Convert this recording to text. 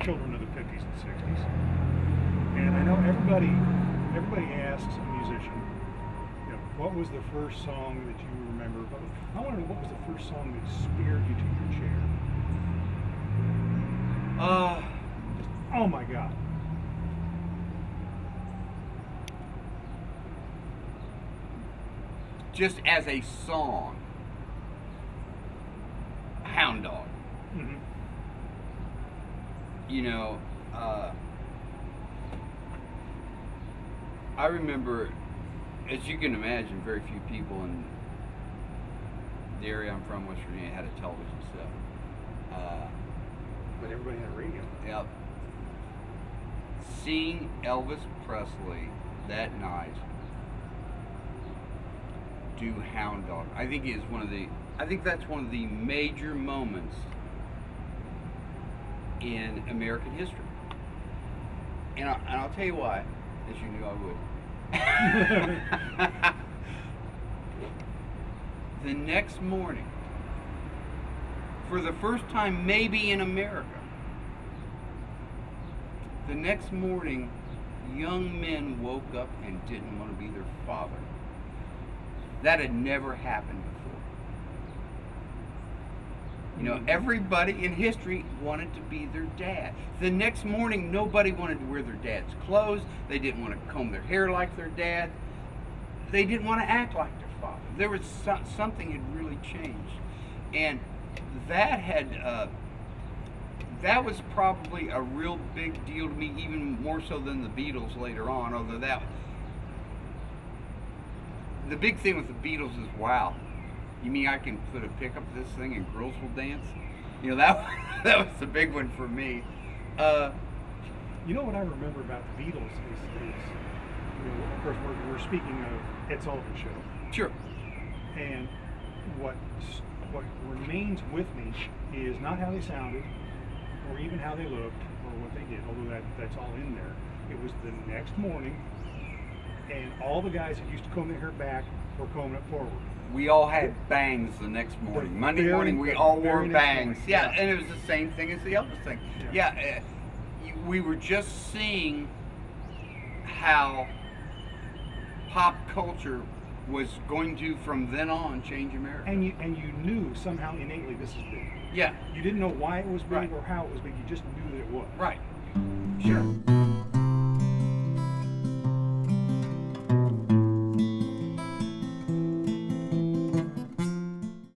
children of the 50s and 60s. And I know everybody asks a musician, you know, what was the first song that you remember? But I want to know, what was the first song that speared you to your chair? Oh my God. Just as a song, Hound Dog. Mm-hmm. You know, I remember, as you can imagine, very few people in the area I'm from, West Virginia, had a television set. But everybody had a radio. Yep. Seeing Elvis Presley that night do Hound Dog, I think that's one of the major moments in American history. And I'll tell you why, as you knew I would. The next morning, for the first time maybe in America, the next morning, young men woke up and didn't want to be their father. That had never happened before. You know, everybody in history wanted to be their dad. The next morning, nobody wanted to wear their dad's clothes. They didn't want to comb their hair like their dad. They didn't want to act like their father. There was something had really changed. And that was probably a real big deal to me, even more so than the Beatles later on, although the big thing with the Beatles is, wow, you mean I can put a pickup to this thing and girls will dance? You know, that was the big one for me. You know what I remember about the Beatles is you know, of course, we're speaking of Ed Sullivan Show. Sure. And what remains with me is not how they sounded, or even how they looked, or what they did, although that's all in there. It was the next morning, and all the guys that used to comb their hair back were combing it forward. We all had bangs the next morning. Monday morning, we all wore bangs. Yeah, and it was the same thing as the Elvis thing. Yeah, we were just seeing how pop culture was going to, from then on, change America. And you knew somehow innately this is big. Yeah. You didn't know why it was big or how it was big. You just knew that it was. Right. Sure.